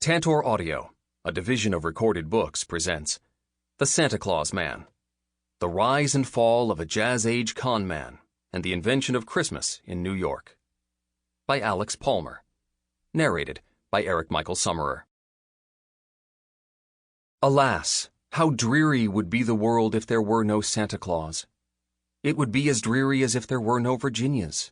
Tantor Audio, a division of Recorded Books, presents The Santa Claus Man, The Rise and Fall of a Jazz-Age Con Man and the Invention of Christmas in New York, by Alex Palmer, narrated by Eric Michael Summerer. Alas, how dreary would be the world if there were no Santa Claus. It would be as dreary as if there were no Virginias.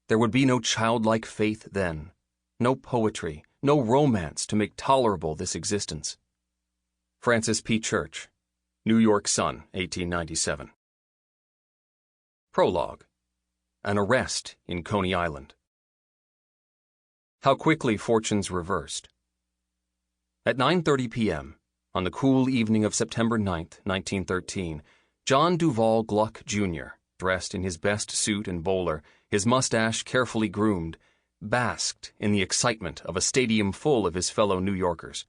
There would be no childlike faith then, no poetry, no romance to make tolerable this existence. Francis P. Church, New York Sun, 1897. Prologue. An Arrest in Coney Island. How quickly fortunes reversed. At 9:30 p.m., on the cool evening of September 9th, 1913, John Duval Gluck, Jr., dressed in his best suit and bowler, his mustache carefully groomed, basked in the excitement of a stadium full of his fellow New Yorkers.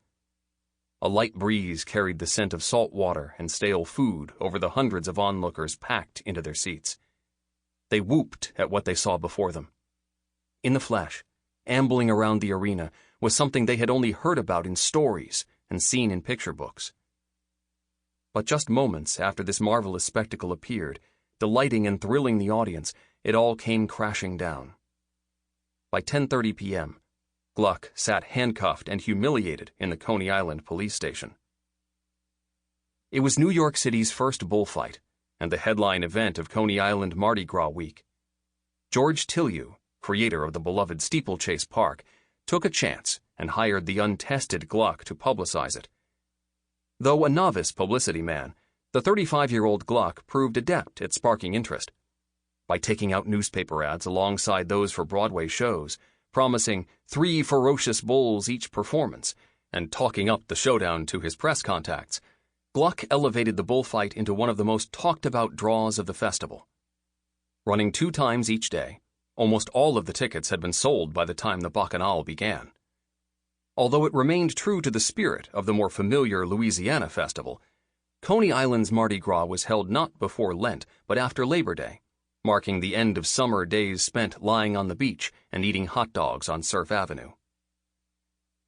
A light breeze carried the scent of salt water and stale food over the hundreds of onlookers packed into their seats. They whooped at what they saw before them. In the flesh, ambling around the arena, was something they had only heard about in stories and seen in picture books. But just moments after this marvelous spectacle appeared, delighting and thrilling the audience, it all came crashing down. By 10:30 p.m., Gluck sat handcuffed and humiliated in the Coney Island police station. It was New York City's first bullfight, and the headline event of Coney Island Mardi Gras week. George Tillieu, creator of the beloved Steeplechase Park, took a chance and hired the untested Gluck to publicize it. Though a novice publicity man, the 35-year-old Gluck proved adept at sparking interest. By taking out newspaper ads alongside those for Broadway shows, promising 3 ferocious bulls each performance, and talking up the showdown to his press contacts, Gluck elevated the bullfight into one of the most talked-about draws of the festival. Running 2 times each day, almost all of the tickets had been sold by the time the Bacchanal began. Although it remained true to the spirit of the more familiar Louisiana festival, Coney Island's Mardi Gras was held not before Lent, but after Labor Day, marking the end of summer days spent lying on the beach and eating hot dogs on Surf Avenue.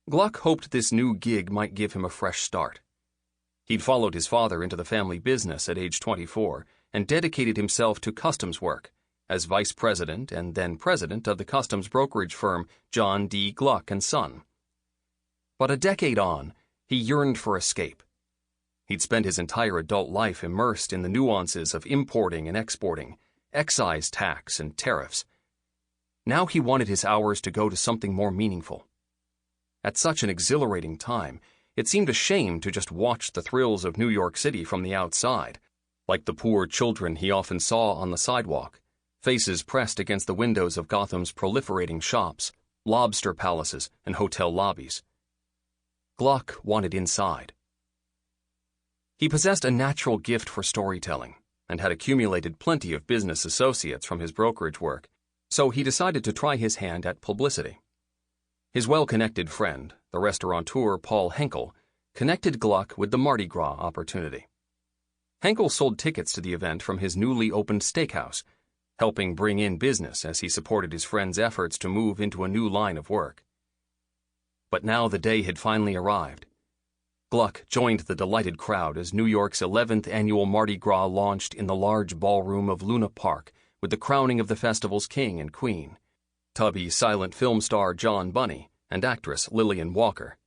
Gluck hoped this new gig might give him a fresh start. He'd followed his father into the family business at age 24 and dedicated himself to customs work as vice president and then president of the customs brokerage firm John D. Gluck & Son. But a decade on, he yearned for escape. He'd spent his entire adult life immersed in the nuances of importing and exporting, excise tax and tariffs. Now he wanted his hours to go to something more meaningful. At such an exhilarating time, it seemed a shame to just watch the thrills of New York City from the outside, like the poor children he often saw on the sidewalk, faces pressed against the windows of Gotham's proliferating shops, lobster palaces, and hotel lobbies. Gluck wanted inside. He possessed a natural gift for storytelling, and had accumulated plenty of business associates from his brokerage work, so he decided to try his hand at publicity. His well-connected friend, the restaurateur Paul Henkel, connected Gluck with the Mardi Gras opportunity. Henkel sold tickets to the event from his newly opened steakhouse, helping bring in business as he supported his friend's efforts to move into a new line of work. But now the day had finally arrived. Gluck joined the delighted crowd as New York's 11th annual Mardi Gras launched in the large ballroom of Luna Park with the crowning of the festival's king and queen, tubby silent film star John Bunny and actress Lillian Walker.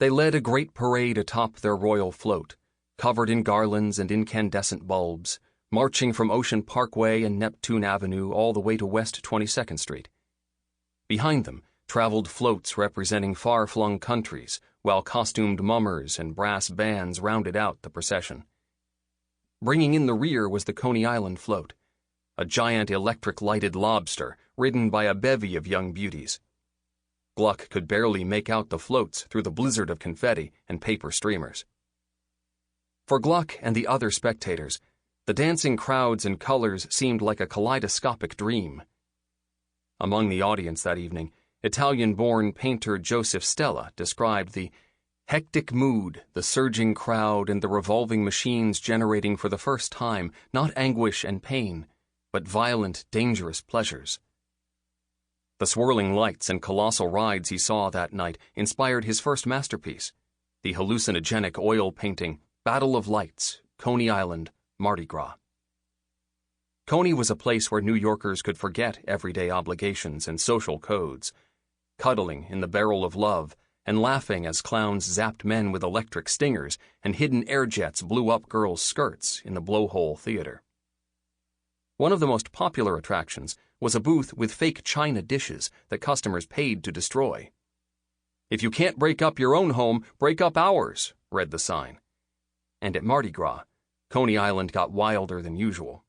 They led a great parade atop their royal float, covered in garlands and incandescent bulbs, marching from Ocean Parkway and Neptune Avenue all the way to West 22nd Street. Behind them traveled floats representing far-flung countries, while costumed mummers and brass bands rounded out the procession. Bringing in the rear was the Coney Island float, a giant electric-lighted lobster ridden by a bevy of young beauties. Gluck could barely make out the floats through the blizzard of confetti and paper streamers. For Gluck and the other spectators, the dancing crowds and colors seemed like a kaleidoscopic dream. Among the audience that evening, Italian-born painter Joseph Stella described the hectic mood, the surging crowd, and the revolving machines generating for the first time not anguish and pain, but violent, dangerous pleasures. The swirling lights and colossal rides he saw that night inspired his first masterpiece, the hallucinogenic oil painting Battle of Lights, Coney Island, Mardi Gras. Coney was a place where New Yorkers could forget everyday obligations and social codes, cuddling in the barrel of love and laughing as clowns zapped men with electric stingers and hidden air jets blew up girls' skirts in the Blowhole Theater. One of the most popular attractions was a booth with fake china dishes that customers paid to destroy. "If you can't break up your own home, break up ours," read the sign. And at Mardi Gras, Coney Island got wilder than usual.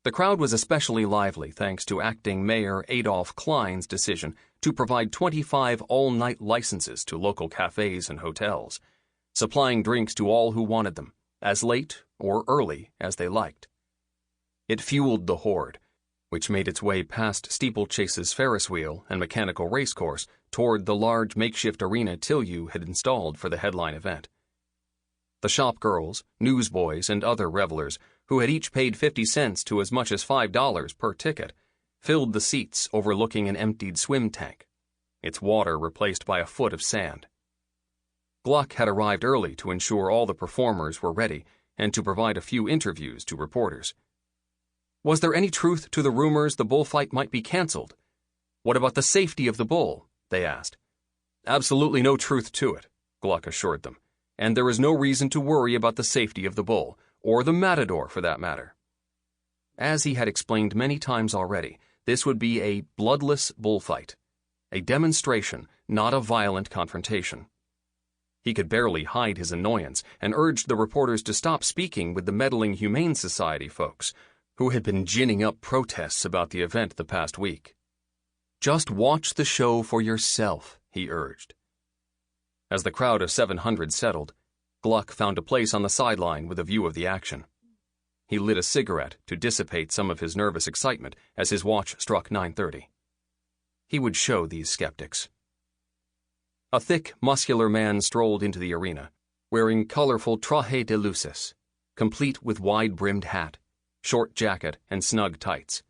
The crowd was especially lively thanks to acting Mayor Adolph Klein's decision to provide 25 all-night licenses to local cafes and hotels, supplying drinks to all who wanted them, as late or early as they liked. It fueled the horde, which made its way past Steeplechase's Ferris wheel and mechanical racecourse toward the large makeshift arena Tillieu had installed for the headline event. The shop girls, newsboys, and other revelers, who had each paid 50 cents to as much as $5 per ticket, filled the seats overlooking an emptied swim tank, its water replaced by a foot of sand. Gluck had arrived early to ensure all the performers were ready and to provide a few interviews to reporters. Was there any truth to the rumors the bullfight might be canceled? What about the safety of the bull? They asked. Absolutely no truth to it, Gluck assured them, and there is no reason to worry about the safety of the bull, or the matador for that matter. As he had explained many times already, this would be a bloodless bullfight, a demonstration, not a violent confrontation. He could barely hide his annoyance and urged the reporters to stop speaking with the meddling Humane Society folks, who had been ginning up protests about the event the past week. Just watch the show for yourself, he urged. As the crowd of 700 settled, Gluck found a place on the sideline with a view of the action. He lit a cigarette to dissipate some of his nervous excitement as his watch struck 9:30. He would show these skeptics. A thick, muscular man strolled into the arena, wearing colorful traje de luces, complete with wide-brimmed hat, short jacket, and snug tights.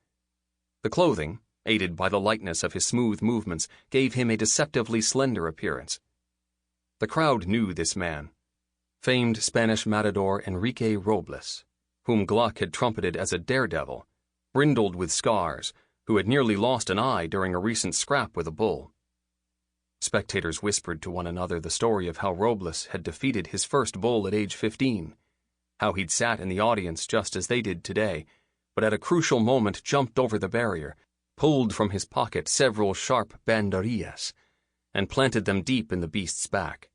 The clothing, aided by the lightness of his smooth movements, gave him a deceptively slender appearance. The crowd knew this man, famed Spanish matador Enrique Robles, whom Gluck had trumpeted as a daredevil, brindled with scars, who had nearly lost an eye during a recent scrap with a bull. Spectators whispered to one another the story of how Robles had defeated his first bull at age 15, how he'd sat in the audience just as they did today, but at a crucial moment jumped over the barrier, pulled from his pocket several sharp banderillas, and planted them deep in the beast's back.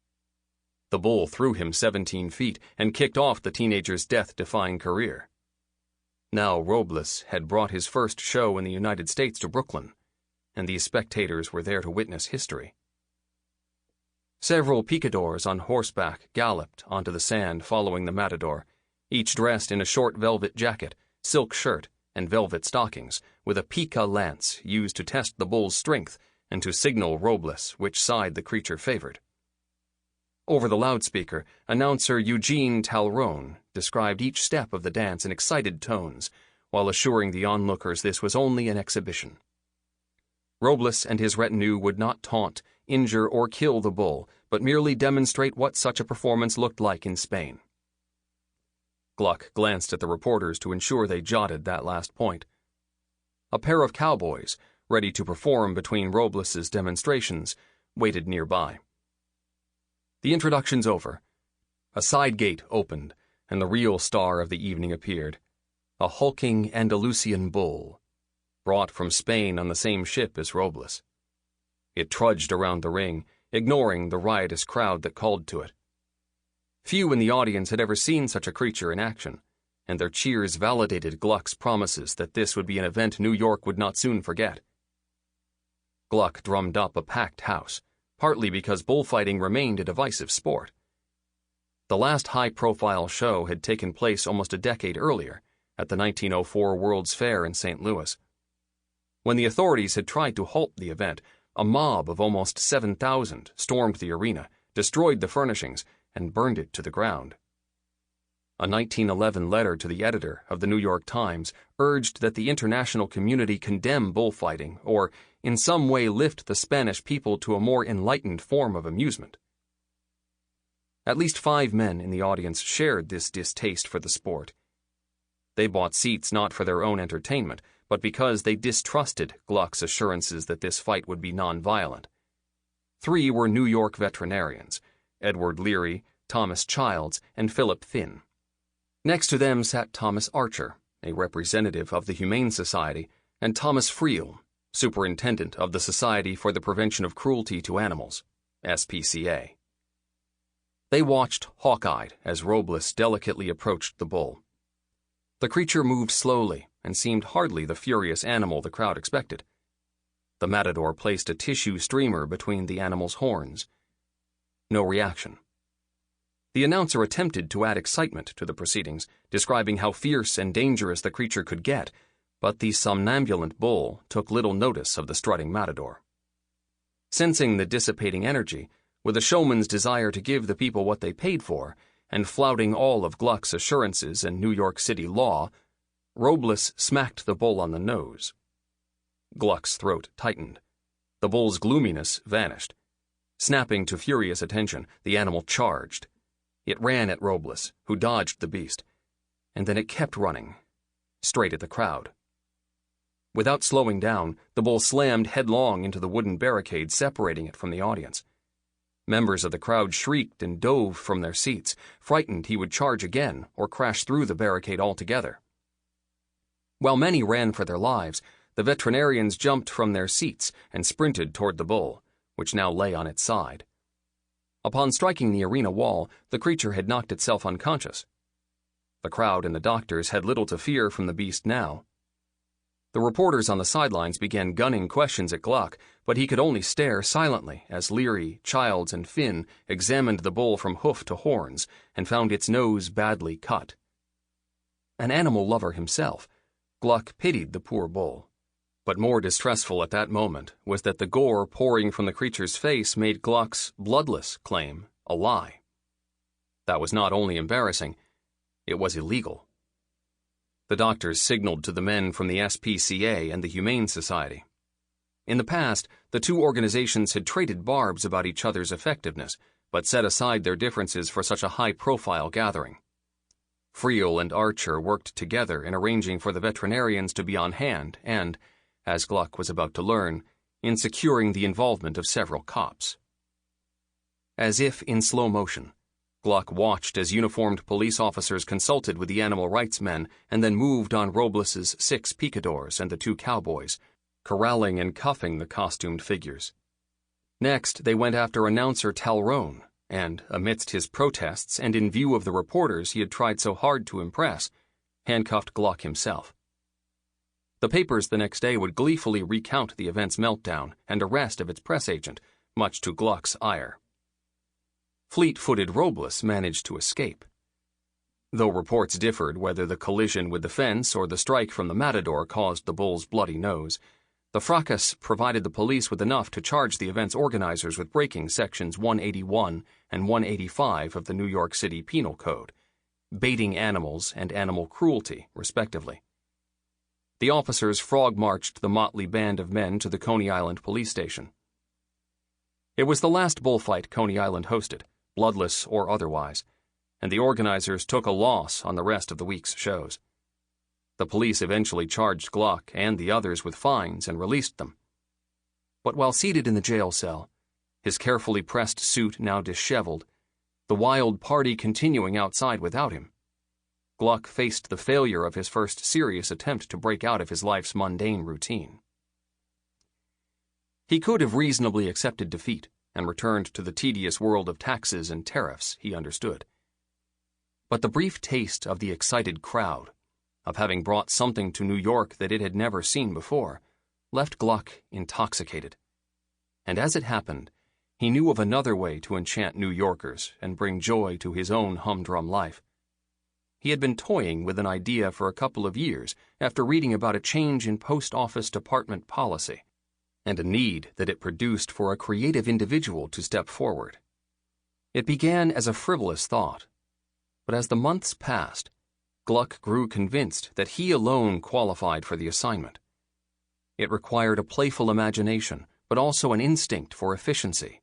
The bull threw him 17 feet and kicked off the teenager's death-defying career. Now Robles had brought his first show in the United States to Brooklyn, and these spectators were there to witness history. Several picadors on horseback galloped onto the sand following the matador, each dressed in a short velvet jacket, silk shirt, and velvet stockings, with a pica lance used to test the bull's strength and to signal Robles which side the creature favored. Over the loudspeaker, announcer Eugene Talrone described each step of the dance in excited tones, while assuring the onlookers this was only an exhibition. Robles and his retinue would not taunt, injure, or kill the bull, but merely demonstrate what such a performance looked like in Spain. Gluck glanced at the reporters to ensure they jotted that last point. A pair of cowboys, ready to perform between Robles's demonstrations, waited nearby. The introductions over, a side gate opened, and the real star of the evening appeared, a hulking Andalusian bull, brought from Spain on the same ship as Robles. It trudged around the ring, ignoring the riotous crowd that called to it. Few in the audience had ever seen such a creature in action, and their cheers validated Gluck's promises that this would be an event New York would not soon forget. Gluck drummed up a packed house, partly because bullfighting remained a divisive sport. The last high-profile show had taken place almost a decade earlier, at the 1904 World's Fair in St. Louis. When the authorities had tried to halt the event, a mob of almost 7,000 stormed the arena, destroyed the furnishings, and burned it to the ground. A 1911 letter to the editor of the New York Times urged that the international community condemn bullfighting or in some way lift the Spanish people to a more enlightened form of amusement. At least 5 men in the audience shared this distaste for the sport. They bought seats not for their own entertainment, but because they distrusted Gluck's assurances that this fight would be nonviolent. 3 were New York veterinarians, Edward Leary, Thomas Childs, and Philip Finn. Next to them sat Thomas Archer, a representative of the Humane Society, and Thomas Friel, superintendent of the Society for the Prevention of Cruelty to Animals, SPCA. They watched hawk-eyed as Robles delicately approached the bull. The creature moved slowly and seemed hardly the furious animal the crowd expected. The matador placed a tissue streamer between the animal's horns. No reaction. The announcer attempted to add excitement to the proceedings, describing how fierce and dangerous the creature could get, but the somnambulant bull took little notice of the strutting matador. Sensing the dissipating energy, with a showman's desire to give the people what they paid for, and flouting all of Gluck's assurances and New York City law, Robles smacked the bull on the nose. Gluck's throat tightened. The bull's gloominess vanished. Snapping to furious attention, the animal charged. It ran at Robles, who dodged the beast, and then it kept running, straight at the crowd. Without slowing down, the bull slammed headlong into the wooden barricade separating it from the audience. Members of the crowd shrieked and dove from their seats, frightened he would charge again or crash through the barricade altogether. While many ran for their lives, the veterinarians jumped from their seats and sprinted toward the bull, which now lay on its side. Upon striking the arena wall, the creature had knocked itself unconscious. The crowd and the doctors had little to fear from the beast now. The reporters on the sidelines began gunning questions at Gluck, but he could only stare silently as Leary, Childs, and Finn examined the bull from hoof to horns and found its nose badly cut. An animal lover himself, Gluck pitied the poor bull. But more distressful at that moment was that the gore pouring from the creature's face made Gluck's bloodless claim a lie. That was not only embarrassing, it was illegal. The doctors signaled to the men from the SPCA and the Humane Society. In the past, the two organizations had traded barbs about each other's effectiveness, but set aside their differences for such a high-profile gathering. Friel and Archer worked together in arranging for the veterinarians to be on hand and, as Gluck was about to learn, in securing the involvement of several cops. As if in slow motion, Gluck watched as uniformed police officers consulted with the animal rights men and then moved on Robles's 6 picadors and the 2 cowboys, corralling and cuffing the costumed figures. Next, they went after announcer Talrone, and, amidst his protests and in view of the reporters he had tried so hard to impress, handcuffed Gluck himself. The papers the next day would gleefully recount the event's meltdown and arrest of its press agent, much to Gluck's ire. Fleet-footed Robles managed to escape. Though reports differed whether the collision with the fence or the strike from the matador caused the bull's bloody nose, the fracas provided the police with enough to charge the event's organizers with breaking sections 181 and 185 of the New York City Penal Code, baiting animals and animal cruelty, respectively. The officers frog-marched the motley band of men to the Coney Island police station. It was the last bullfight Coney Island hosted, bloodless or otherwise, and the organizers took a loss on the rest of the week's shows. The police eventually charged Gluck and the others with fines and released them. But while seated in the jail cell, his carefully pressed suit now disheveled, the wild party continuing outside without him, Gluck faced the failure of his first serious attempt to break out of his life's mundane routine. He could have reasonably accepted defeat and returned to the tedious world of taxes and tariffs he understood. But the brief taste of the excited crowd, of having brought something to New York that it had never seen before, left Gluck intoxicated. And as it happened, he knew of another way to enchant New Yorkers and bring joy to his own humdrum life. He had been toying with an idea for a couple of years after reading about a change in post office department policy, and a need that it produced for a creative individual to step forward. It began as a frivolous thought. But as the months passed, Gluck grew convinced that he alone qualified for the assignment. It required a playful imagination, but also an instinct for efficiency,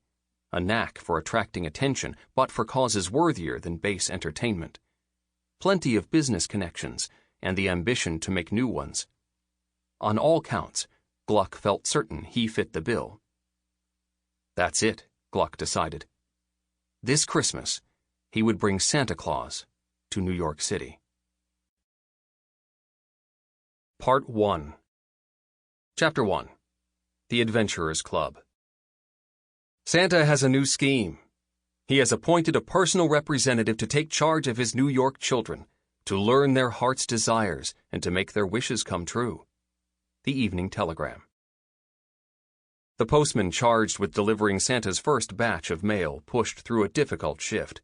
a knack for attracting attention, but for causes worthier than base entertainment, plenty of business connections, and the ambition to make new ones. On all counts, Gluck felt certain he fit the bill. That's it, Gluck decided. This Christmas, he would bring Santa Claus to New York City. Part 1. Chapter 1. The Adventurers Club. Santa has a new scheme. He has appointed a personal representative to take charge of his New York children, to learn their heart's desires, and to make their wishes come true. The Evening Telegram. The postman charged with delivering Santa's first batch of mail pushed through a difficult shift.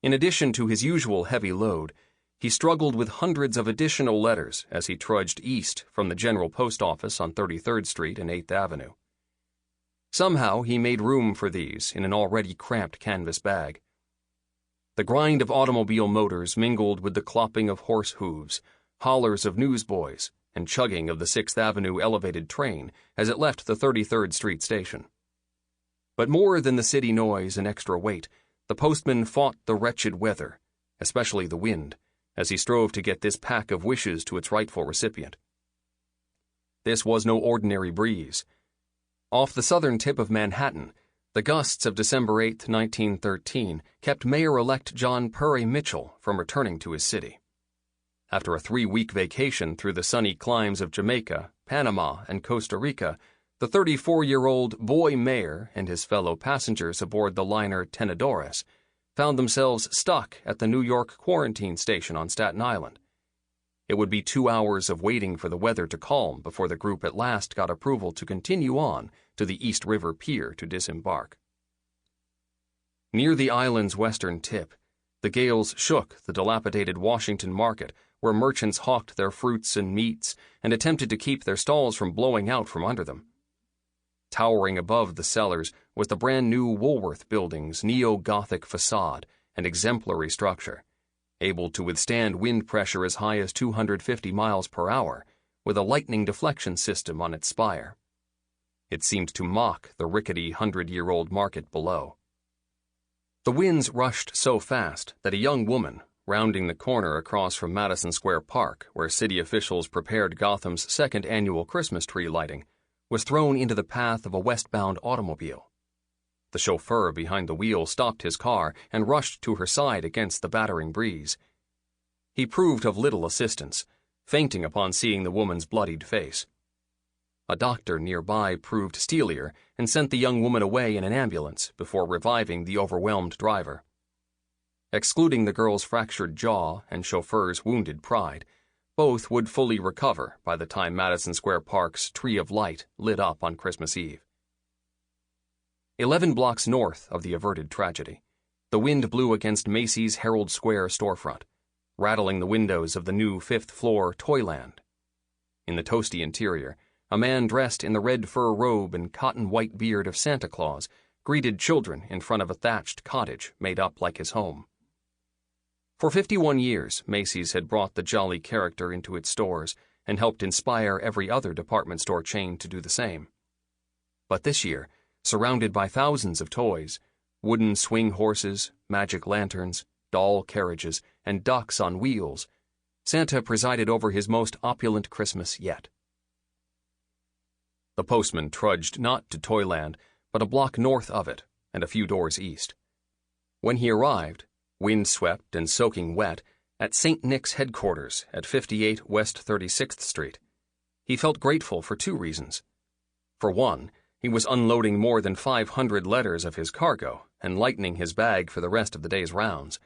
In addition to his usual heavy load, he struggled with hundreds of additional letters as he trudged east from the General Post Office on 33rd Street and 8th Avenue. Somehow he made room for these in an already cramped canvas bag. The grind of automobile motors mingled with the clopping of horse hooves, hollers of newsboys, and chugging of the 6th Avenue elevated train as it left the 33rd Street station. But more than the city noise and extra weight, the postman fought the wretched weather, especially the wind, as he strove to get this pack of wishes to its rightful recipient. This was no ordinary breeze. Off the southern tip of Manhattan, the gusts of December 8, 1913, kept Mayor-elect John Purray Mitchell from returning to his city. After a 3-week vacation through the sunny climes of Jamaica, Panama, and Costa Rica, the 34-year-old boy mayor and his fellow passengers aboard the liner Tenedores found themselves stuck at the New York quarantine station on Staten Island. It would be 2 hours of waiting for the weather to calm before the group at last got approval to continue on to the East River Pier to disembark. Near the island's western tip, the gales shook the dilapidated Washington market, where merchants hawked their fruits and meats and attempted to keep their stalls from blowing out from under them. Towering above the cellars was the brand-new Woolworth building's neo-Gothic facade and exemplary structure, able to withstand wind pressure as high as 250 miles per hour, with a lightning deflection system on its spire. It seemed to mock the rickety 100-year-old market below. The winds rushed so fast that a young woman, rounding the corner across from Madison Square Park, where city officials prepared Gotham's second annual Christmas tree lighting, was thrown into the path of a westbound automobile. The chauffeur behind the wheel stopped his car and rushed to her side against the battering breeze. He proved of little assistance, fainting upon seeing the woman's bloodied face. A doctor nearby proved steelier and sent the young woman away in an ambulance before reviving the overwhelmed driver. Excluding the girl's fractured jaw and chauffeur's wounded pride, both would fully recover by the time Madison Square Park's Tree of Light lit up on Christmas Eve. 11 blocks north of the averted tragedy, the wind blew against Macy's Herald Square storefront, rattling the windows of the new 5th-floor Toyland. In the toasty interior, a man dressed in the red fur robe and cotton-white beard of Santa Claus greeted children in front of a thatched cottage made up like his home. For 51 years, Macy's had brought the jolly character into its stores and helped inspire every other department store chain to do the same. But this year, surrounded by thousands of toys, wooden swing horses, magic lanterns, doll carriages, and ducks on wheels, Santa presided over his most opulent Christmas yet. The postman trudged not to Toyland, but a block north of it and a few doors east. When he arrived, windswept and soaking wet, at St. Nick's headquarters at 58 West 36th Street, he felt grateful for 2 reasons. For one, he was unloading more than 500 letters of his cargo and lightening his bag for the rest of the day's rounds.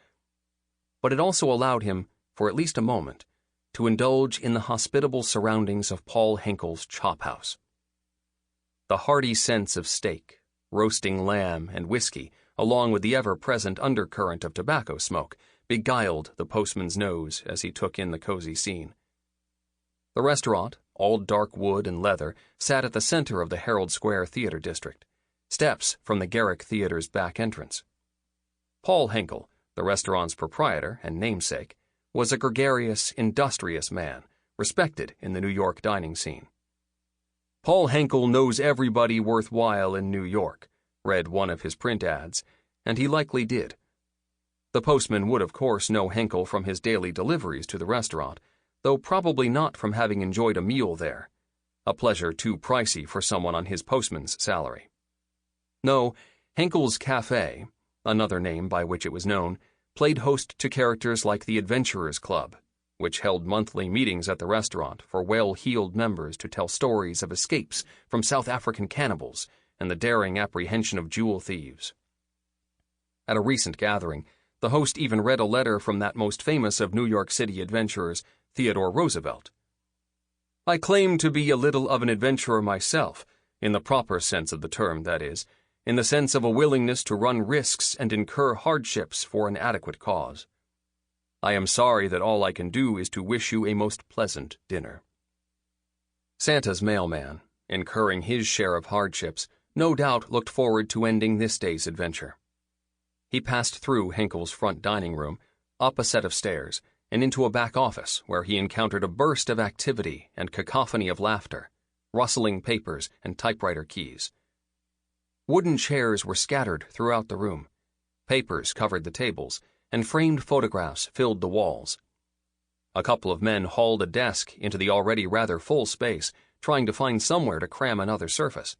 But it also allowed him, for at least a moment, to indulge in the hospitable surroundings of Paul Henkel's chop house. The hearty scents of steak, roasting lamb, and whiskey, along with the ever-present undercurrent of tobacco smoke, beguiled the postman's nose as he took in the cozy scene. The restaurant, all dark wood and leather, sat at the center of the Herald Square Theater District, steps from the Garrick Theater's back entrance. Paul Henkel, the restaurant's proprietor and namesake, was a gregarious, industrious man, respected in the New York dining scene. "Paul Henkel knows everybody worthwhile in New York," read one of his print ads, and he likely did. The postman would of course know Henkel from his daily deliveries to the restaurant, though probably not from having enjoyed a meal there, a pleasure too pricey for someone on his postman's salary. No, Henkel's Cafe, another name by which it was known, played host to characters like the Adventurers Club, which held monthly meetings at the restaurant for well-heeled members to tell stories of escapes from South African cannibals and the daring apprehension of jewel thieves. At a recent gathering, the host even read a letter from that most famous of New York City adventurers, Theodore Roosevelt. "I claim to be a little of an adventurer myself, in the proper sense of the term, that is, in the sense of a willingness to run risks and incur hardships for an adequate cause. I am sorry that all I can do is to wish you a most pleasant dinner." Santa's mailman, incurring his share of hardships, no doubt looked forward to ending this day's adventure. He passed through Henkel's front dining room, up a set of stairs, and into a back office where he encountered a burst of activity and cacophony of laughter, rustling papers and typewriter keys. Wooden chairs were scattered throughout the room, papers covered the tables, and framed photographs filled the walls. A couple of men hauled a desk into the already rather full space, trying to find somewhere to cram another surface.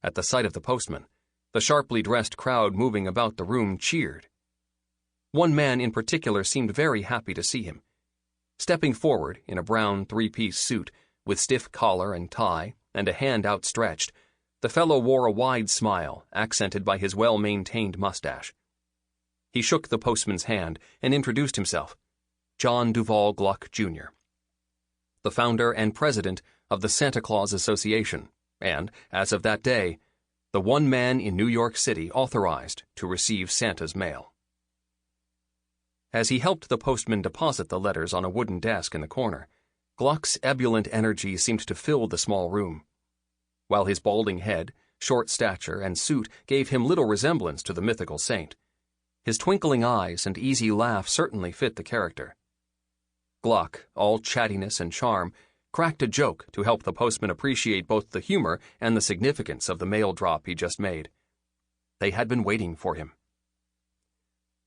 At the sight of the postman, the sharply dressed crowd moving about the room cheered. One man in particular seemed very happy to see him. Stepping forward in a brown three-piece suit, with stiff collar and tie, and a hand outstretched, the fellow wore a wide smile, accented by his well-maintained mustache. He shook the postman's hand and introduced himself, John Duval Gluck, Jr., the founder and president of the Santa Claus Association, and, as of that day, the one man in New York City authorized to receive Santa's mail. As he helped the postman deposit the letters on a wooden desk in the corner, Gluck's ebullient energy seemed to fill the small room. While his balding head, short stature, and suit gave him little resemblance to the mythical saint, his twinkling eyes and easy laugh certainly fit the character. Gluck, all chattiness and charm, cracked a joke to help the postman appreciate both the humor and the significance of the mail drop he just made. They had been waiting for him.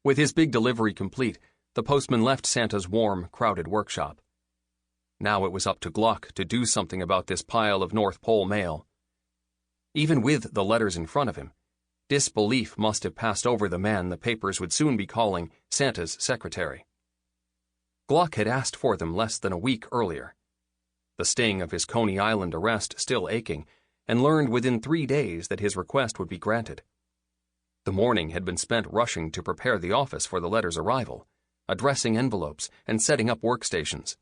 With his big delivery complete, the postman left Santa's warm, crowded workshop. Now it was up to Gluck to do something about this pile of North Pole mail. Even with the letters in front of him, disbelief must have passed over the man the papers would soon be calling Santa's secretary. Gluck had asked for them less than a week earlier, the sting of his Coney Island arrest still aching, and learned within 3 days that his request would be granted. The morning had been spent rushing to prepare the office for the letter's arrival, addressing envelopes and setting up workstations.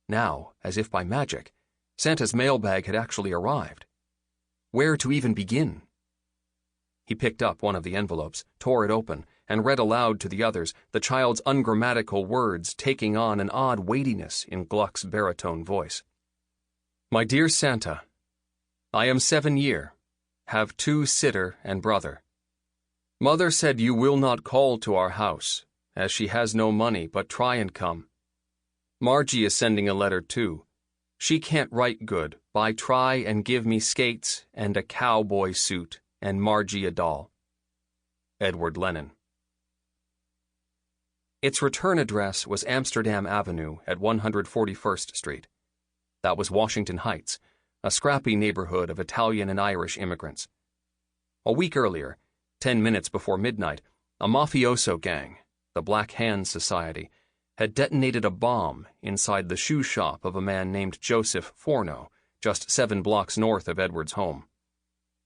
Now, as if by magic, Santa's mailbag had actually arrived. Where to even begin? He picked up one of the envelopes, tore it open, and read aloud to the others, the child's ungrammatical words taking on an odd weightiness in Gluck's baritone voice. "My dear Santa, I am 7 year, have 2 sitter and brother. Mother said you will not call to our house, as she has no money, but try and come. Margie is sending a letter too. She can't write good, by try and give me skates and a cowboy suit and Margie a doll. Edward Lennon." Its return address was Amsterdam Avenue at 141st Street. That was Washington Heights, a scrappy neighborhood of Italian and Irish immigrants. A week earlier, 10 minutes before midnight, a mafioso gang, the Black Hand Society, had detonated a bomb inside the shoe shop of a man named Joseph Forno, just 7 blocks north of Edward's home.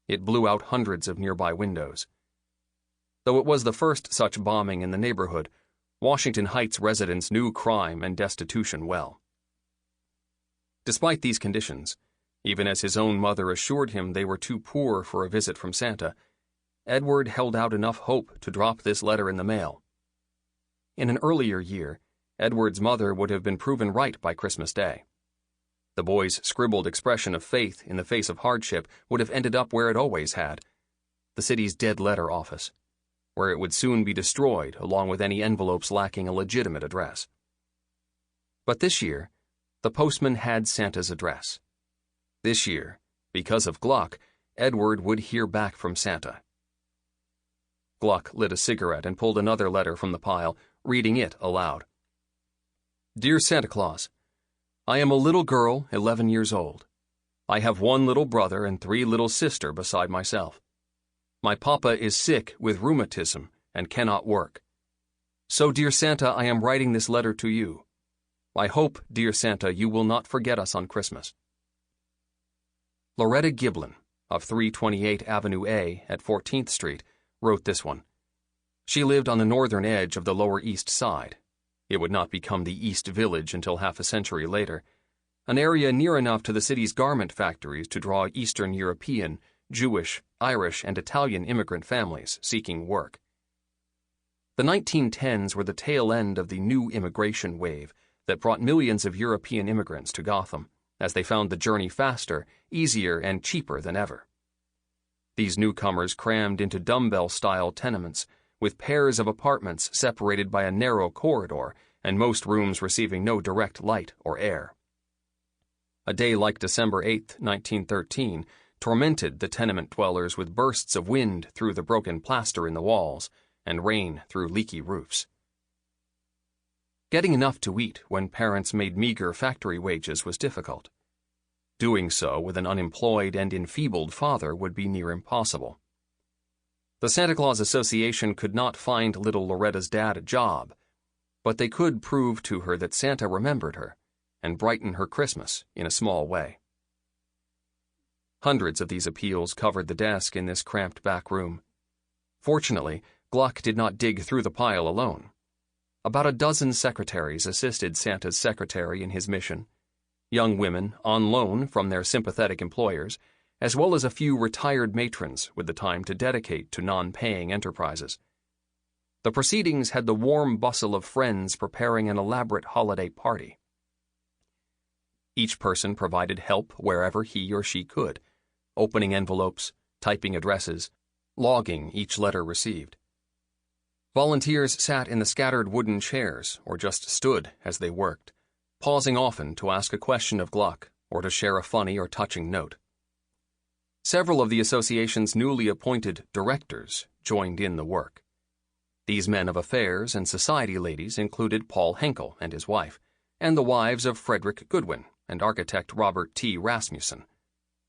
It blew out hundreds of nearby windows. Though it was the first such bombing in the neighborhood, Washington Heights residents knew crime and destitution well. Despite these conditions, even as his own mother assured him they were too poor for a visit from Santa, Edward held out enough hope to drop this letter in the mail. In an earlier year, Edward's mother would have been proven right by Christmas Day. The boy's scribbled expression of faith in the face of hardship would have ended up where it always had, the city's dead letter office, where it would soon be destroyed along with any envelopes lacking a legitimate address. But this year, the postman had Santa's address. This year, because of Gluck, Edward would hear back from Santa. Gluck lit a cigarette and pulled another letter from the pile, reading it aloud. Dear Santa Claus, I am a little girl, 11 years old. I have 1 little brother and 3 little sisters beside myself. My papa is sick with rheumatism and cannot work. So, dear Santa, I am writing this letter to you. I hope, dear Santa, you will not forget us on Christmas. Loretta Giblin, of 328 Avenue A at 14th Street, wrote this one. She lived on the northern edge of the Lower East Side. It would not become the East Village until half a century later, an area near enough to the city's garment factories to draw Eastern European, Jewish, Irish, and Italian immigrant families seeking work. The 1910s were the tail end of the new immigration wave that brought millions of European immigrants to Gotham, as they found the journey faster, easier, and cheaper than ever. These newcomers crammed into dumbbell-style tenements, with pairs of apartments separated by a narrow corridor and most rooms receiving no direct light or air. A day like December 8, 1913, tormented the tenement dwellers with bursts of wind through the broken plaster in the walls and rain through leaky roofs. Getting enough to eat when parents made meager factory wages was difficult. Doing so with an unemployed and enfeebled father would be near impossible. The Santa Claus Association could not find little Loretta's dad a job, but they could prove to her that Santa remembered her and brighten her Christmas in a small way. Hundreds of these appeals covered the desk in this cramped back room. Fortunately, Gluck did not dig through the pile alone. About a dozen secretaries assisted Santa's secretary in his mission, young women on loan from their sympathetic employers, as well as a few retired matrons with the time to dedicate to non-paying enterprises. The proceedings had the warm bustle of friends preparing an elaborate holiday party. Each person provided help wherever he or she could, opening envelopes, typing addresses, logging each letter received. Volunteers sat in the scattered wooden chairs or just stood as they worked, pausing often to ask a question of Gluck or to share a funny or touching note. Several of the association's newly appointed directors joined in the work. These men of affairs and society ladies included Paul Henkel and his wife, and the wives of Frederick Goodwin and architect Robert T. Rasmussen.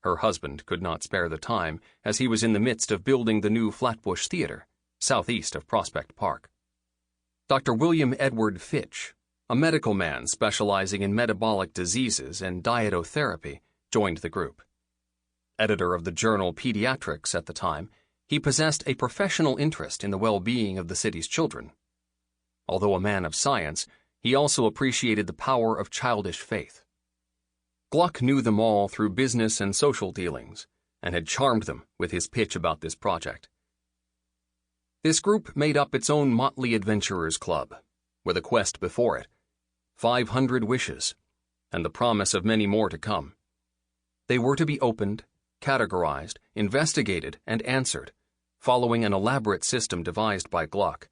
Her husband could not spare the time, as he was in the midst of building the new Flatbush Theater, southeast of Prospect Park. Dr. William Edward Fitch, a medical man specializing in metabolic diseases and dietotherapy, joined the group. Editor of the journal Pediatrics at the time, he possessed a professional interest in the well-being of the city's children. Although a man of science, he also appreciated the power of childish faith. Gluck knew them all through business and social dealings, and had charmed them with his pitch about this project. This group made up its own motley adventurers club, with a quest before it, 500 wishes, and the promise of many more to come. They were to be opened, categorized, investigated, and answered, following an elaborate system devised by Gluck,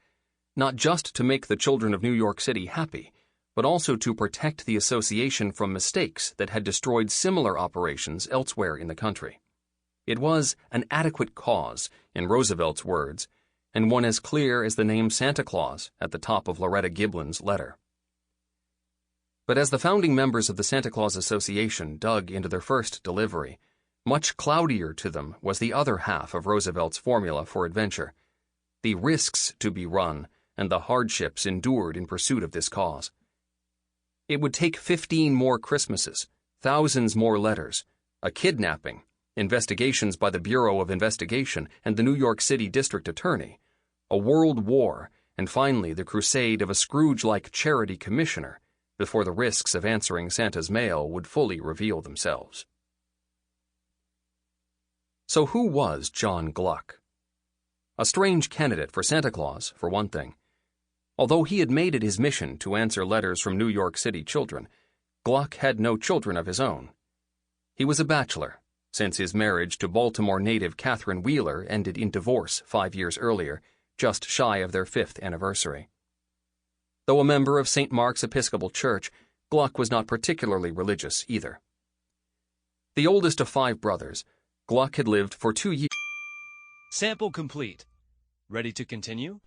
not just to make the children of New York City happy, but also to protect the association from mistakes that had destroyed similar operations elsewhere in the country. It was an adequate cause, in Roosevelt's words, and one as clear as the name Santa Claus at the top of Loretta Giblin's letter. But as the founding members of the Santa Claus Association dug into their first delivery, much cloudier to them was the other half of Roosevelt's formula for adventure, the risks to be run and the hardships endured in pursuit of this cause. It would take 15 more Christmases, thousands more letters, a kidnapping, investigations by the Bureau of Investigation and the New York City District Attorney, a world war, and finally the crusade of a Scrooge-like charity commissioner before the risks of answering Santa's mail would fully reveal themselves. So who was John Gluck? A strange candidate for Santa Claus, for one thing. Although he had made it his mission to answer letters from New York City children, Gluck had no children of his own. He was a bachelor, since his marriage to Baltimore native Catherine Wheeler ended in divorce 5 years earlier, just shy of their 5th anniversary. Though a member of St. Mark's Episcopal Church, Gluck was not particularly religious either. The oldest of 5 brothers, Gluck had lived for 2 years. Sample complete. Ready to continue?